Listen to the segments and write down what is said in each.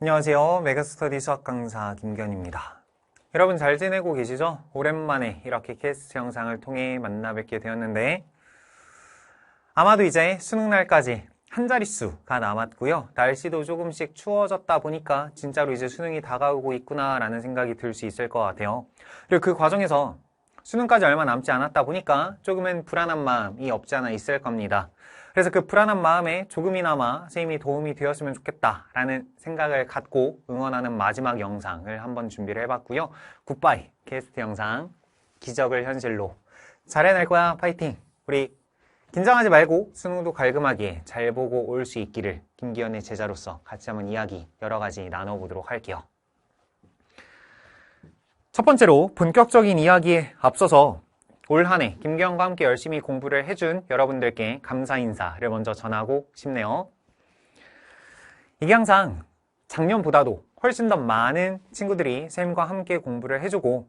안녕하세요. 메가스터디 수학 강사 김견입니다. 여러분 잘 지내고 계시죠? 오랜만에 이렇게 캐스트 영상을 통해 만나 뵙게 되었는데 아마도 이제 수능날까지 한 자릿수가 남았고요. 날씨도 조금씩 추워졌다 보니까 진짜로 이제 수능이 다가오고 있구나 라는 생각이 들 수 있을 것 같아요. 그리고 그 과정에서 수능까지 얼마 남지 않았다 보니까 조금은 불안한 마음이 없지 않아 있을 겁니다. 그래서 그 불안한 마음에 조금이나마 선생님이 도움이 되었으면 좋겠다라는 생각을 갖고 응원하는 마지막 영상을 한번 준비를 해봤고요. 굿바이 게스트 영상, 기적을 현실로 잘 해낼 거야, 파이팅! 우리 긴장하지 말고 수능도 갈금하게 잘 보고 올 수 있기를 김기현의 제자로서 같이 한번 이야기 여러 가지 나눠보도록 할게요. 첫 번째로 본격적인 이야기에 앞서서 올 한 해 김기현과 함께 열심히 공부를 해준 여러분들께 감사 인사를 먼저 전하고 싶네요. 이게 항상 작년보다도 훨씬 더 많은 친구들이 선생님과 함께 공부를 해주고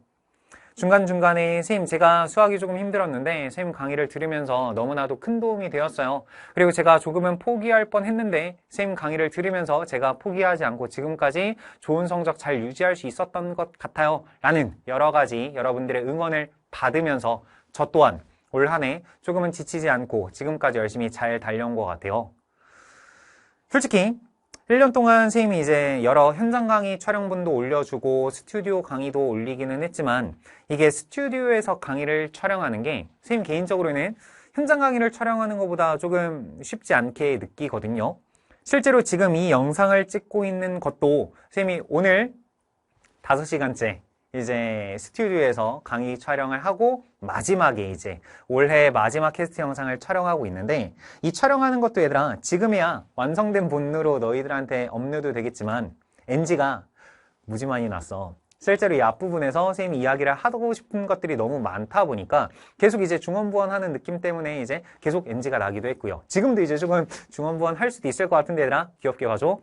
중간중간에 선생님 제가 수학이 조금 힘들었는데 선생님 강의를 들으면서 너무나도 큰 도움이 되었어요. 그리고 제가 조금은 포기할 뻔했는데 선생님 강의를 들으면서 제가 포기하지 않고 지금까지 좋은 성적 잘 유지할 수 있었던 것 같아요. 라는 여러 가지 여러분들의 응원을 받으면서 저 또한 올 한 해 조금은 지치지 않고 지금까지 열심히 잘 달려온 것 같아요. 솔직히 1년 동안 선생님이 이제 여러 현장 강의 촬영분도 올려주고 스튜디오 강의도 올리기는 했지만 이게 스튜디오에서 강의를 촬영하는 게 선생님 개인적으로는 현장 강의를 촬영하는 것보다 조금 쉽지 않게 느끼거든요. 실제로 지금 이 영상을 찍고 있는 것도 선생님이 오늘 5시간째 이제 스튜디오에서 강의 촬영을 하고 마지막에 이제 올해 마지막 캐스트 영상을 촬영하고 있는데 이 촬영하는 것도 얘들아 지금이야 완성된 본으로 너희들한테 업로드 되겠지만 NG가 무지 많이 났어. 실제로 이 앞부분에서 선생님이 이야기를 하고 싶은 것들이 너무 많다 보니까 계속 이제 중원부원하는 느낌 때문에 이제 계속 NG가 나기도 했고요. 지금도 이제 조금 중원부원 할 수도 있을 것 같은데 얘들아 귀엽게 봐줘.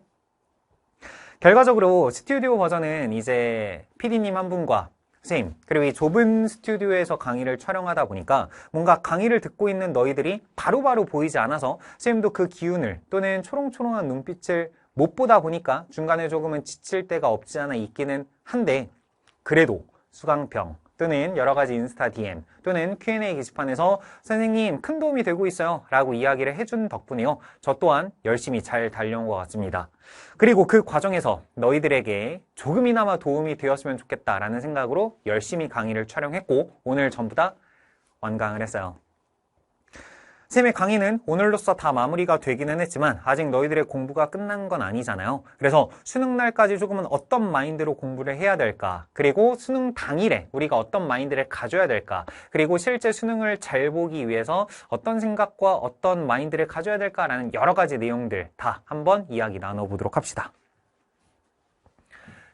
결과적으로 스튜디오 버전은 이제 PD님 한 분과 선생님 그리고 이 좁은 스튜디오에서 강의를 촬영하다 보니까 뭔가 강의를 듣고 있는 너희들이 바로바로 보이지 않아서 선생님도 그 기운을 또는 초롱초롱한 눈빛을 못 보다 보니까 중간에 조금은 지칠 때가 없지 않아 있기는 한데 그래도 수강평 또는 여러 가지 인스타 DM 또는 Q&A 게시판에서 선생님 큰 도움이 되고 있어요 라고 이야기를 해준 덕분에요. 저 또한 열심히 잘 달려온 것 같습니다. 그리고 그 과정에서 너희들에게 조금이나마 도움이 되었으면 좋겠다라는 생각으로 열심히 강의를 촬영했고 오늘 전부 다 완강을 했어요. 쌤의 강의는 오늘로써 다 마무리가 되기는 했지만 아직 너희들의 공부가 끝난 건 아니잖아요. 그래서 수능날까지 조금은 어떤 마인드로 공부를 해야 될까, 그리고 수능 당일에 우리가 어떤 마인드를 가져야 될까, 그리고 실제 수능을 잘 보기 위해서 어떤 생각과 어떤 마인드를 가져야 될까라는 여러 가지 내용들 다 한번 이야기 나눠보도록 합시다.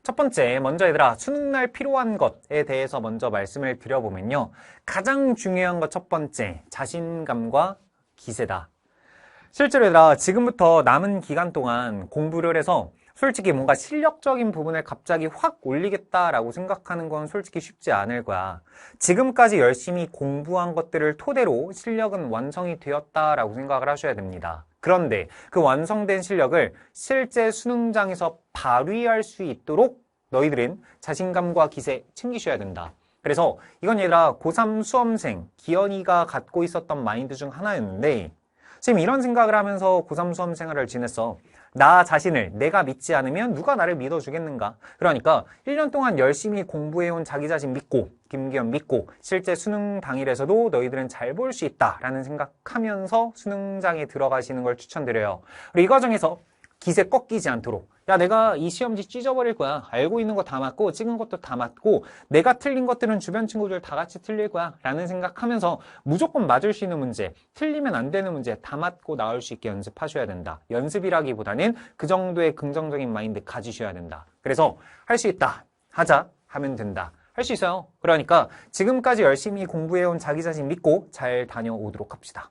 첫 번째, 먼저 얘들아 수능날 필요한 것에 대해서 먼저 말씀을 드려보면요. 가장 중요한 것 첫 번째, 자신감과 기세다. 실제로 얘들아 지금부터 남은 기간 동안 공부를 해서 솔직히 뭔가 실력적인 부분을 갑자기 확 올리겠다라고 생각하는 건 솔직히 쉽지 않을 거야. 지금까지 열심히 공부한 것들을 토대로 실력은 완성이 되었다라고 생각을 하셔야 됩니다. 그런데 그 완성된 실력을 실제 수능장에서 발휘할 수 있도록 너희들은 자신감과 기세 챙기셔야 된다. 그래서 이건 얘들아 고3 수험생 기현이가 갖고 있었던 마인드 중 하나였는데 선생님 이런 생각을 하면서 고3 수험 생활을 지냈어. 나 자신을 내가 믿지 않으면 누가 나를 믿어주겠는가. 그러니까 1년 동안 열심히 공부해온 자기 자신 믿고 김기현 믿고 실제 수능 당일에서도 너희들은 잘 볼 수 있다라는 생각하면서 수능장에 들어가시는 걸 추천드려요. 그리고 이 과정에서 기세 꺾이지 않도록 야 내가 이 시험지 찢어버릴 거야. 알고 있는 거 다 맞고 찍은 것도 다 맞고 내가 틀린 것들은 주변 친구들 다 같이 틀릴 거야 라는 생각하면서 무조건 맞을 수 있는 문제, 틀리면 안 되는 문제 다 맞고 나올 수 있게 연습하셔야 된다. 연습이라기보다는 그 정도의 긍정적인 마인드 가지셔야 된다. 그래서 할 수 있다. 하자 하면 된다. 할 수 있어요. 그러니까 지금까지 열심히 공부해온 자기 자신 믿고 잘 다녀오도록 합시다.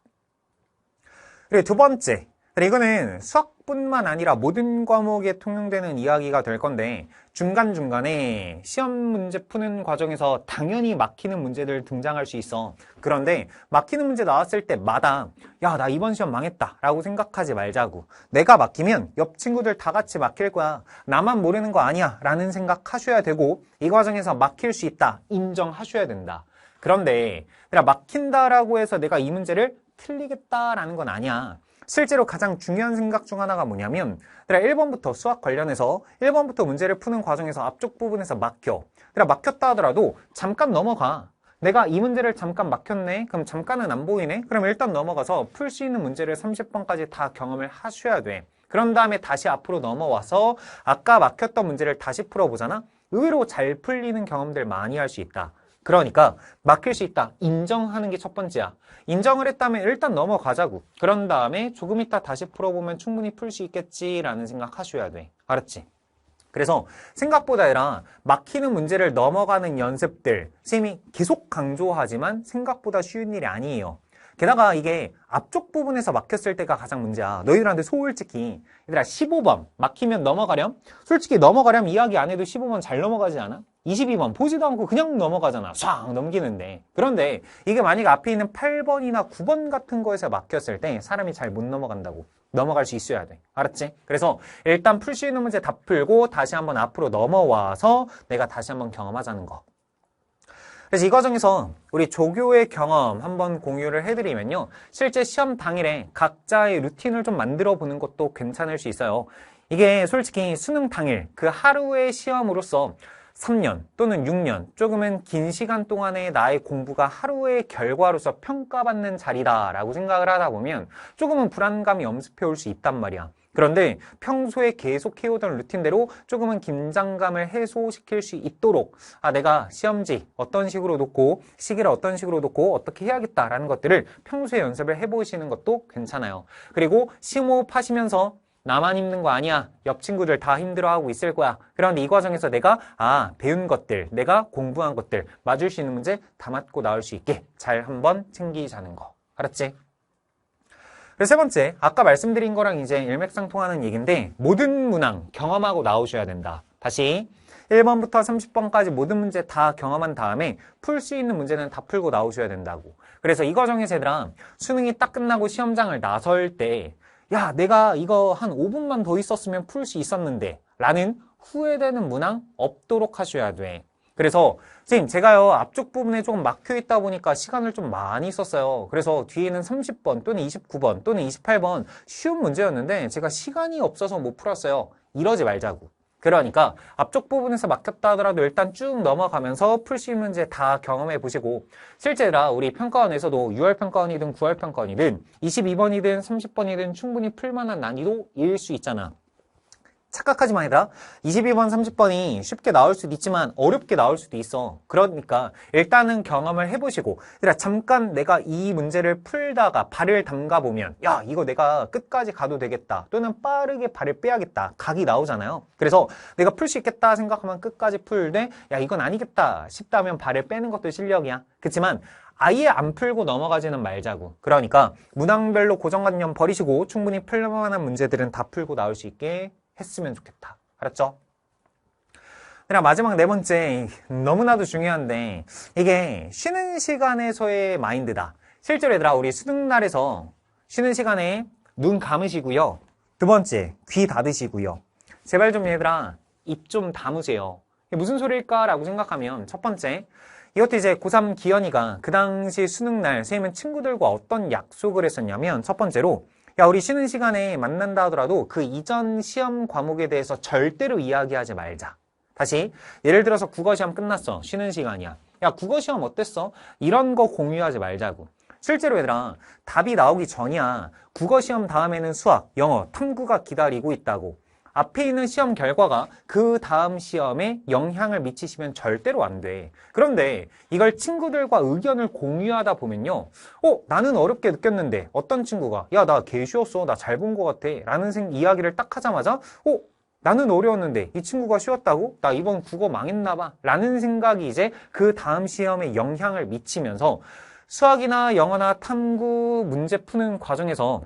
그리고 두 번째, 이거는 수학뿐만 아니라 모든 과목에 통용되는 이야기가 될 건데 중간중간에 시험 문제 푸는 과정에서 당연히 막히는 문제들 등장할 수 있어. 그런데 막히는 문제 나왔을 때마다 야, 나 이번 시험 망했다 라고 생각하지 말자고. 내가 막히면 옆 친구들 다 같이 막힐 거야. 나만 모르는 거 아니야 라는 생각하셔야 되고 이 과정에서 막힐 수 있다 인정하셔야 된다. 그런데 내가 막힌다라고 해서 내가 이 문제를 틀리겠다라는 건 아니야. 실제로 가장 중요한 생각 중 하나가 뭐냐면 1번부터 수학 관련해서 1번부터 문제를 푸는 과정에서 앞쪽 부분에서 막혔다 하더라도 잠깐 넘어가. 내가 이 문제를 잠깐 막혔네? 그럼 잠깐은 안 보이네? 그럼 일단 넘어가서 풀 수 있는 문제를 30번까지 다 경험을 하셔야 돼. 그런 다음에 다시 앞으로 넘어와서 아까 막혔던 문제를 다시 풀어보잖아? 의외로 잘 풀리는 경험들 많이 할 수 있다. 그러니까 막힐 수 있다. 인정하는 게 첫 번째야. 인정을 했다면 일단 넘어가자고. 그런 다음에 조금 이따 다시 풀어보면 충분히 풀 수 있겠지라는 생각하셔야 돼. 알았지? 그래서 생각보다 아니라 막히는 문제를 넘어가는 연습들 선생님이 계속 강조하지만 생각보다 쉬운 일이 아니에요. 게다가 이게 앞쪽 부분에서 막혔을 때가 가장 문제야. 너희들한테 솔직히 얘들아 15번 막히면 넘어가렴? 솔직히 넘어가렴 이야기 안 해도 15번 잘 넘어가지 않아? 22번 보지도 않고 그냥 넘어가잖아. 싹 넘기는데. 그런데 이게 만약 앞에 있는 8번이나 9번 같은 거에서 막혔을 때 사람이 잘 못 넘어간다고. 넘어갈 수 있어야 돼. 알았지? 그래서 일단 풀 수 있는 문제 다 풀고 다시 한번 앞으로 넘어와서 내가 다시 한번 경험하자는 거. 그래서 이 과정에서 우리 조교의 경험 한번 공유를 해드리면요. 실제 시험 당일에 각자의 루틴을 좀 만들어 보는 것도 괜찮을 수 있어요. 이게 솔직히 수능 당일 그 하루의 시험으로서 3년 또는 6년 조금은 긴 시간 동안의 나의 공부가 하루의 결과로서 평가받는 자리다라고 생각을 하다 보면 조금은 불안감이 엄습해 올 수 있단 말이야. 그런데 평소에 계속 해오던 루틴대로 조금은 긴장감을 해소시킬 수 있도록 내가 시험지 어떤 식으로 놓고 시기를 어떤 식으로 놓고 어떻게 해야겠다라는 것들을 평소에 연습을 해보시는 것도 괜찮아요. 그리고 심호흡하시면서 나만 힘든 거 아니야. 옆 친구들 다 힘들어하고 있을 거야. 그런데 이 과정에서 내가 배운 것들, 내가 공부한 것들 맞을 수 있는 문제 다 맞고 나올 수 있게 잘 한번 챙기자는 거. 알았지? 그리고 세 번째, 아까 말씀드린 거랑 이제 일맥상통하는 얘기인데 모든 문항 경험하고 나오셔야 된다. 다시 1번부터 30번까지 모든 문제 다 경험한 다음에 풀 수 있는 문제는 다 풀고 나오셔야 된다고. 그래서 이 과정에서 얘들아 수능이 딱 끝나고 시험장을 나설 때 야, 내가 이거 한 5분만 더 있었으면 풀 수 있었는데 라는 후회되는 문항 없도록 하셔야 돼. 그래서 선생님 제가요 앞쪽 부분에 조금 막혀있다 보니까 시간을 좀 많이 썼어요. 그래서 뒤에는 30번 또는 29번 또는 28번 쉬운 문제였는데 제가 시간이 없어서 못 풀었어요. 이러지 말자고. 그러니까 앞쪽 부분에서 막혔다 하더라도 일단 쭉 넘어가면서 풀 수 있는 문제 다 경험해 보시고 실제라 우리 평가원에서도 6월 평가원이든 9월 평가원이든 22번이든 30번이든 충분히 풀만한 난이도일 수 있잖아. 착각하지 마 얘들아. 22번, 30번이 쉽게 나올 수도 있지만 어렵게 나올 수도 있어. 그러니까 일단은 경험을 해보시고 얘들아 잠깐 내가 이 문제를 풀다가 발을 담가보면 야 이거 내가 끝까지 가도 되겠다 또는 빠르게 발을 빼야겠다 각이 나오잖아요. 그래서 내가 풀 수 있겠다 생각하면 끝까지 풀되 야 이건 아니겠다 싶다면 발을 빼는 것도 실력이야. 그렇지만 아예 안 풀고 넘어가지는 말자고. 그러니까 문항별로 고정관념 버리시고 충분히 풀만한 문제들은 다 풀고 나올 수 있게 했으면 좋겠다. 알았죠? 그럼 마지막 네 번째, 너무나도 중요한데 이게 쉬는 시간에서의 마인드다. 실제로 얘들아 우리 수능날에서 쉬는 시간에 눈 감으시고요. 두 번째, 귀 닫으시고요. 제발 좀 얘들아 입 좀 다무세요. 이게 무슨 소리일까? 라고 생각하면 첫 번째, 이것도 이제 고3 기현이가 그 당시 수능날 선생님은 친구들과 어떤 약속을 했었냐면 첫 번째로 야 우리 쉬는 시간에 만난다 하더라도 그 이전 시험 과목에 대해서 절대로 이야기하지 말자. 다시 예를 들어서 국어시험 끝났어. 쉬는 시간이야. 야 국어시험 어땠어? 이런 거 공유하지 말자고. 실제로 얘들아 답이 나오기 전이야. 국어시험 다음에는 수학, 영어, 탐구가 기다리고 있다고. 앞에 있는 시험 결과가 그 다음 시험에 영향을 미치시면 절대로 안 돼. 그런데 이걸 친구들과 의견을 공유하다 보면요. 나는 어렵게 느꼈는데 어떤 친구가 야, 나 개 쉬웠어. 나 잘 본 것 같아. 라는 이야기를 딱 하자마자 나는 어려웠는데 이 친구가 쉬웠다고? 나 이번 국어 망했나 봐. 라는 생각이 이제 그 다음 시험에 영향을 미치면서 수학이나 영어나 탐구 문제 푸는 과정에서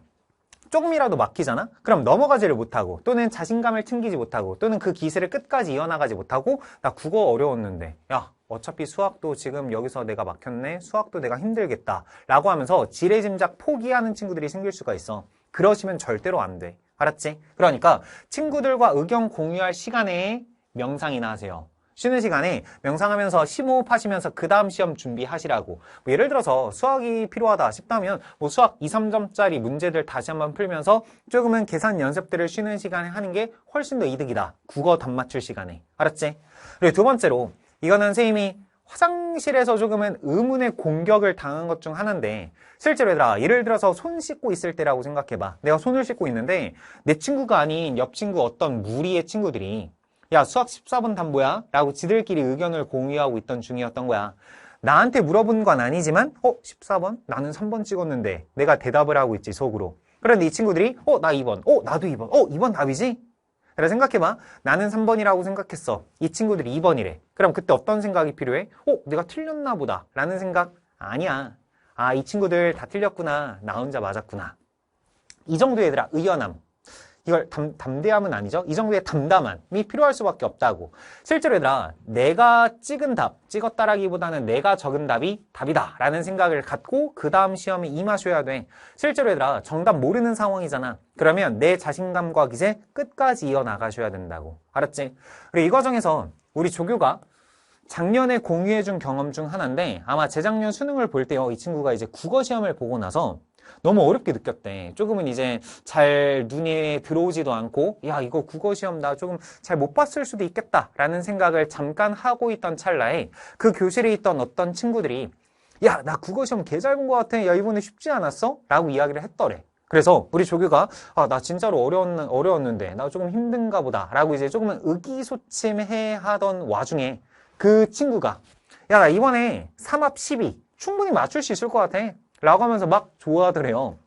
조금이라도 막히잖아? 그럼 넘어가지를 못하고 또는 자신감을 튕기지 못하고 또는 그 기세를 끝까지 이어나가지 못하고 나 국어 어려웠는데 야 어차피 수학도 지금 여기서 내가 막혔네 수학도 내가 힘들겠다 라고 하면서 지레짐작 포기하는 친구들이 생길 수가 있어. 그러시면 절대로 안 돼. 알았지? 그러니까 친구들과 의견 공유할 시간에 명상이나 하세요. 쉬는 시간에 명상하면서 심호흡하시면서 그 다음 시험 준비하시라고. 뭐 예를 들어서 수학이 필요하다 싶다면 뭐 수학 2, 3점짜리 문제들 다시 한번 풀면서 조금은 계산 연습들을 쉬는 시간에 하는 게 훨씬 더 이득이다. 국어 답 맞출 시간에. 알았지? 그리고 두 번째로 이거는 선생님이 화장실에서 조금은 의문의 공격을 당한 것 중 하나인데 실제로 얘들아 예를 들어서 손 씻고 있을 때라고 생각해봐. 내가 손을 씻고 있는데 내 친구가 아닌 옆 친구 어떤 무리의 친구들이 야 수학 14번 답 뭐야? 라고 지들끼리 의견을 공유하고 있던 중이었던 거야. 나한테 물어본 건 아니지만 14번? 나는 3번 찍었는데 내가 대답을 하고 있지 속으로. 그런데 이 친구들이 나 2번, 나도 2번, 2번 답이지? 그래 생각해봐. 나는 3번이라고 생각했어. 이 친구들이 2번이래. 그럼 그때 어떤 생각이 필요해? 내가 틀렸나 보다 라는 생각? 아니야. 아, 이 친구들 다 틀렸구나. 나 혼자 맞았구나. 이 정도의 얘들아 의연함. 이걸 담대함은 아니죠. 이 정도의 담담함이 필요할 수밖에 없다고. 실제로 얘들아 내가 찍은 답, 찍었다라기보다는 내가 적은 답이 답이다 라는 생각을 갖고 그 다음 시험에 임하셔야 돼. 실제로 얘들아 정답 모르는 상황이잖아. 그러면 내 자신감과 기세 끝까지 이어나가셔야 된다고. 알았지? 그리고 이 과정에서 우리 조교가 작년에 공유해준 경험 중 하나인데 아마 재작년 수능을 볼 때요. 이 친구가 이제 국어 시험을 보고 나서 너무 어렵게 느꼈대. 조금은 이제 잘 눈에 들어오지도 않고 야 이거 국어 시험 나 조금 잘 못 봤을 수도 있겠다 라는 생각을 잠깐 하고 있던 찰나에 그 교실에 있던 어떤 친구들이 야 나 국어 시험 개 잘 본 것 같아. 야 이번에 쉽지 않았어? 라고 이야기를 했더래. 그래서 우리 조교가 나 진짜로 어려웠는데 나 조금 힘든가 보다 라고 이제 조금은 의기소침해 하던 와중에 그 친구가 야 나 이번에 3합 12 충분히 맞출 수 있을 것 같아 라고 하면서 막 좋아하더래요.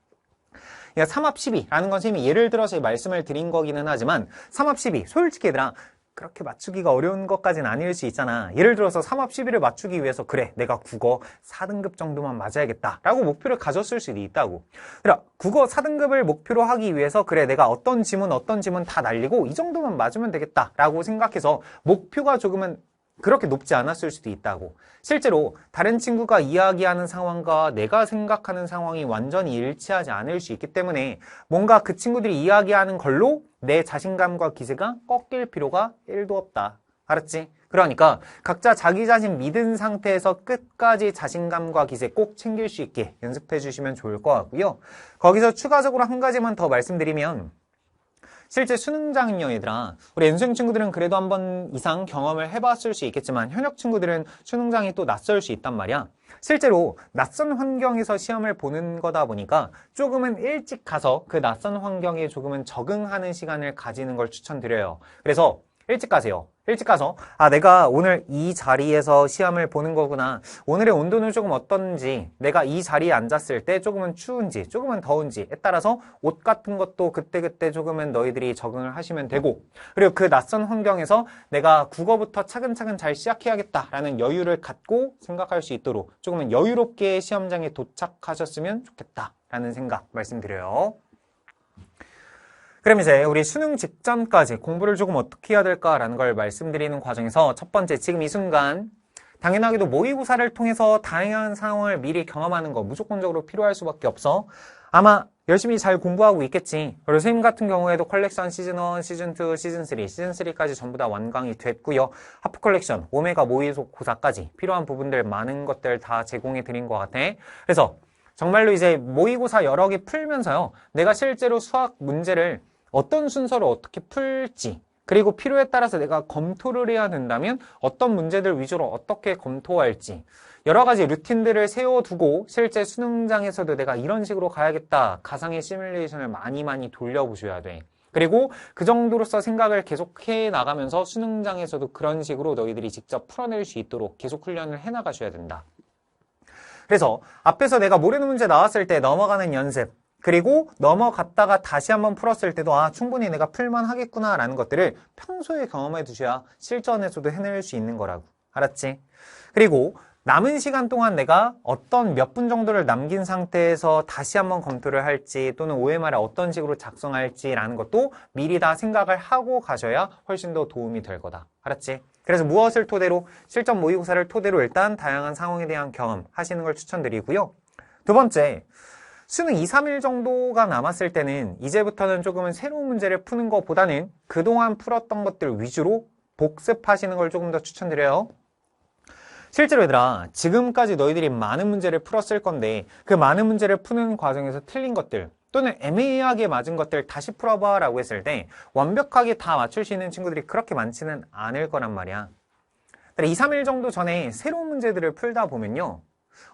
3합 12라는 건 선생님이 예를 들어서 말씀을 드린 거기는 하지만 3합 12 솔직히 얘들아 그렇게 맞추기가 어려운 것까지는 아닐 수 있잖아. 예를 들어서 3합 12를 맞추기 위해서 그래 내가 국어 4등급 정도만 맞아야겠다 라고 목표를 가졌을 수도 있다고. 그래 국어 4등급을 목표로 하기 위해서 그래 내가 어떤 지문 다 날리고 이 정도만 맞으면 되겠다 라고 생각해서 목표가 조금은 그렇게 높지 않았을 수도 있다고. 실제로 다른 친구가 이야기하는 상황과 내가 생각하는 상황이 완전히 일치하지 않을 수 있기 때문에 뭔가 그 친구들이 이야기하는 걸로 내 자신감과 기세가 꺾일 필요가 1도 없다. 알았지? 그러니까 각자 자기 자신 믿은 상태에서 끝까지 자신감과 기세 꼭 챙길 수 있게 연습해 주시면 좋을 것 같고요. 거기서 추가적으로 한 가지만 더 말씀드리면 실제 수능장은요 얘들아 우리 N수행 친구들은 그래도 한 번 이상 경험을 해봤을 수 있겠지만 현역 친구들은 수능장이 또 낯설 수 있단 말이야. 실제로 낯선 환경에서 시험을 보는 거다 보니까 조금은 일찍 가서 그 낯선 환경에 조금은 적응하는 시간을 가지는 걸 추천드려요. 그래서 일찍 가세요. 일찍 가서 내가 오늘 이 자리에서 시험을 보는 거구나. 오늘의 온도는 조금 어떤지 내가 이 자리에 앉았을 때 조금은 추운지 조금은 더운지에 따라서 옷 같은 것도 그때그때 조금은 너희들이 적응을 하시면 되고 그리고 그 낯선 환경에서 내가 국어부터 차근차근 잘 시작해야겠다라는 여유를 갖고 생각할 수 있도록 조금은 여유롭게 시험장에 도착하셨으면 좋겠다라는 생각 말씀드려요. 그럼 이제 우리 수능 직전까지 공부를 조금 어떻게 해야 될까라는 걸 말씀드리는 과정에서 첫 번째 지금 이 순간 당연하게도 모의고사를 통해서 다양한 상황을 미리 경험하는 거 무조건적으로 필요할 수밖에 없어. 아마 열심히 잘 공부하고 있겠지. 그리고 선생님 같은 경우에도 컬렉션 시즌 1, 시즌 2, 시즌 3, 시즌 3까지 전부 다 완강이 됐고요. 하프 컬렉션, 오메가 모의고사까지 필요한 부분들 많은 것들 다 제공해 드린 것 같아. 그래서 정말로 이제 모의고사 여러 개 풀면서요. 내가 실제로 수학 문제를 어떤 순서로 어떻게 풀지 그리고 필요에 따라서 내가 검토를 해야 된다면 어떤 문제들 위주로 어떻게 검토할지 여러 가지 루틴들을 세워두고 실제 수능장에서도 내가 이런 식으로 가야겠다 가상의 시뮬레이션을 많이 돌려보셔야 돼. 그리고 그 정도로서 생각을 계속 해나가면서 수능장에서도 그런 식으로 너희들이 직접 풀어낼 수 있도록 계속 훈련을 해나가셔야 된다. 그래서 앞에서 내가 모르는 문제 나왔을 때 넘어가는 연습 그리고 넘어갔다가 다시 한번 풀었을 때도 충분히 내가 풀만 하겠구나 라는 것들을 평소에 경험해 두셔야 실전에서도 해낼 수 있는 거라고. 알았지? 그리고 남은 시간 동안 내가 어떤 몇 분 정도를 남긴 상태에서 다시 한번 검토를 할지 또는 OMR에 어떤 식으로 작성할지라는 것도 미리 다 생각을 하고 가셔야 훨씬 더 도움이 될 거다. 알았지? 그래서 무엇을 토대로 실전 모의고사를 토대로 일단 다양한 상황에 대한 경험 하시는 걸 추천드리고요. 두 번째, 수능 2, 3일 정도가 남았을 때는 이제부터는 조금은 새로운 문제를 푸는 것보다는 그동안 풀었던 것들 위주로 복습하시는 걸 조금 더 추천드려요. 실제로 얘들아, 지금까지 너희들이 많은 문제를 풀었을 건데 그 많은 문제를 푸는 과정에서 틀린 것들 또는 애매하게 맞은 것들 다시 풀어봐 라고 했을 때 완벽하게 다 맞출 수 있는 친구들이 그렇게 많지는 않을 거란 말이야. 2, 3일 정도 전에 새로운 문제들을 풀다 보면요,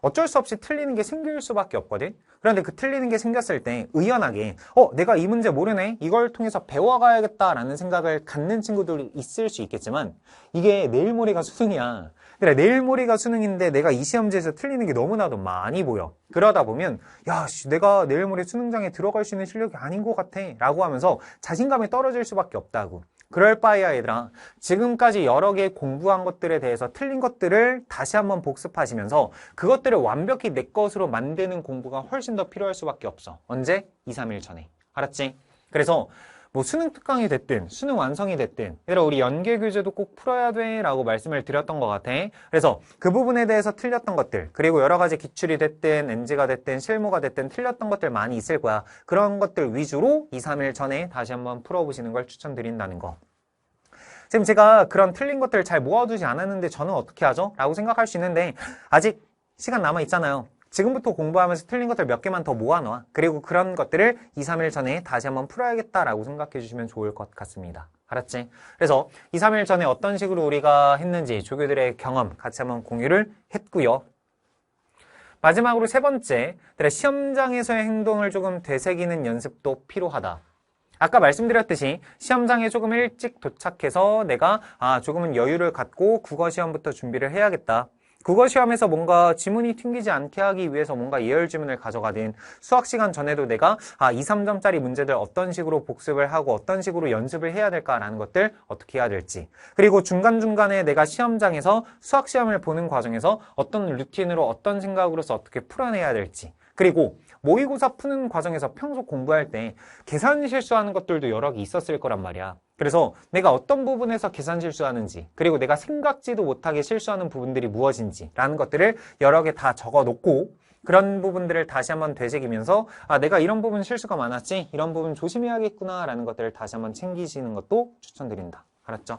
어쩔 수 없이 틀리는 게 생길 수밖에 없거든. 그런데 그 틀리는 게 생겼을 때 의연하게 내가 이 문제 모르네, 이걸 통해서 배워가야겠다라는 생각을 갖는 친구들이 있을 수 있겠지만 이게 내일 모레가 수능이야. 그래, 내일 모레가 수능인데 내가 이 시험지에서 틀리는 게 너무나도 많이 보여. 그러다 보면 내가 내일 모레 수능장에 들어갈 수 있는 실력이 아닌 것 같아 라고 하면서 자신감이 떨어질 수밖에 없다고. 그럴 바에야 얘들아, 지금까지 여러 개 공부한 것들에 대해서 틀린 것들을 다시 한번 복습하시면서 그것들을 완벽히 내 것으로 만드는 공부가 훨씬 더 필요할 수밖에 없어. 언제? 2, 3일 전에. 알았지? 그래서 뭐 수능 특강이 됐든 수능 완성이 됐든 얘들아, 우리 연계 교재도 꼭 풀어야 돼 라고 말씀을 드렸던 것 같아. 그래서 그 부분에 대해서 틀렸던 것들, 그리고 여러 가지 기출이 됐든 NG가 됐든 실무가 됐든 틀렸던 것들 많이 있을 거야. 그런 것들 위주로 2, 3일 전에 다시 한번 풀어보시는 걸 추천드린다는 거. 지금 제가 그런 틀린 것들을 잘 모아두지 않았는데 저는 어떻게 하죠? 라고 생각할 수 있는데 아직 시간 남아 있잖아요. 지금부터 공부하면서 틀린 것들 몇 개만 더 모아놔. 그리고 그런 것들을 2, 3일 전에 다시 한번 풀어야겠다라고 생각해 주시면 좋을 것 같습니다. 알았지? 그래서 2, 3일 전에 어떤 식으로 우리가 했는지 조교들의 경험 같이 한번 공유를 했고요. 마지막으로 세 번째, 시험장에서의 행동을 조금 되새기는 연습도 필요하다. 아까 말씀드렸듯이 시험장에 조금 일찍 도착해서 내가 조금은 여유를 갖고 국어시험부터 준비를 해야겠다. 국어시험에서 뭔가 지문이 튕기지 않게 하기 위해서 뭔가 예열지문을 가져가든, 수학시간 전에도 내가 2, 3점짜리 문제들 어떤 식으로 복습을 하고 어떤 식으로 연습을 해야 될까라는 것들 어떻게 해야 될지, 그리고 중간중간에 내가 시험장에서 수학시험을 보는 과정에서 어떤 루틴으로 어떤 생각으로서 어떻게 풀어내야 될지, 그리고 모의고사 푸는 과정에서 평소 공부할 때 계산 실수하는 것들도 여러 개 있었을 거란 말이야. 그래서 내가 어떤 부분에서 계산 실수하는지, 그리고 내가 생각지도 못하게 실수하는 부분들이 무엇인지 라는 것들을 여러 개 다 적어 놓고 그런 부분들을 다시 한번 되새기면서 내가 이런 부분 실수가 많았지, 이런 부분 조심해야겠구나 라는 것들을 다시 한번 챙기시는 것도 추천드린다. 알았죠?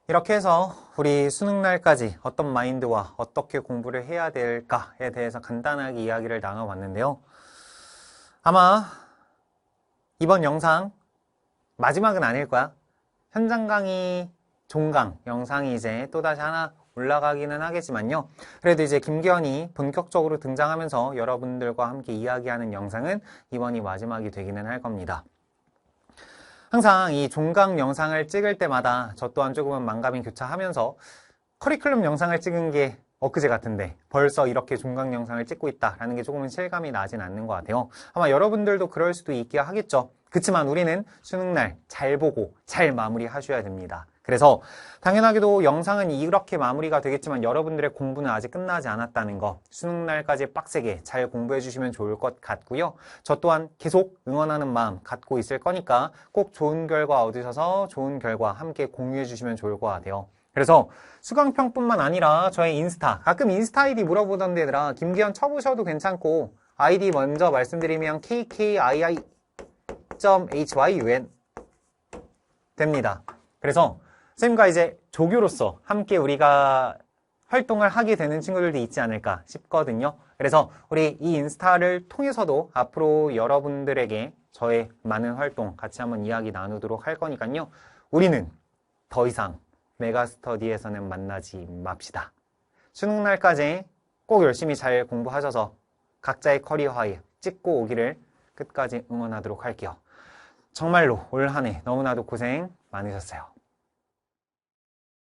이렇게 해서 우리 수능날까지 어떤 마인드와 어떻게 공부를 해야 될까에 대해서 간단하게 이야기를 나눠봤는데요. 아마 이번 영상 마지막은 아닐 거야. 현장 강의 종강 영상이 이제 또다시 하나 올라가기는 하겠지만요. 그래도 이제 김기현이 본격적으로 등장하면서 여러분들과 함께 이야기하는 영상은 이번이 마지막이 되기는 할 겁니다. 항상 이 종강 영상을 찍을 때마다 저 또한 조금은 만감이 교차하면서 커리큘럼 영상을 찍은 게 엊그제 같은데 벌써 이렇게 종강 영상을 찍고 있다라는 게 조금은 실감이 나진 않는 것 같아요. 아마 여러분들도 그럴 수도 있긴 하겠죠. 그렇지만 우리는 수능날 잘 보고 잘 마무리하셔야 됩니다. 그래서 당연하게도 영상은 이렇게 마무리가 되겠지만 여러분들의 공부는 아직 끝나지 않았다는 거, 수능날까지 빡세게 잘 공부해 주시면 좋을 것 같고요. 저 또한 계속 응원하는 마음 갖고 있을 거니까 꼭 좋은 결과 얻으셔서 좋은 결과 함께 공유해 주시면 좋을 것 같아요. 그래서 수강평뿐만 아니라 저의 인스타, 가끔 인스타 아이디 물어보던데 얘들아, 김기현 쳐보셔도 괜찮고 아이디 먼저 말씀드리면 kkii.hyn 됩니다. 그래서 선생님과 이제 조교로서 함께 우리가 활동을 하게 되는 친구들도 있지 않을까 싶거든요. 그래서 우리 이 인스타를 통해서도 앞으로 여러분들에게 저의 많은 활동 같이 한번 이야기 나누도록 할 거니까요. 우리는 더 이상 메가스터디에서는 만나지 맙시다. 수능날까지 꼭 열심히 잘 공부하셔서 각자의 커리어하에 찍고 오기를 끝까지 응원하도록 할게요. 정말로 올 한 해 너무나도 고생 많으셨어요.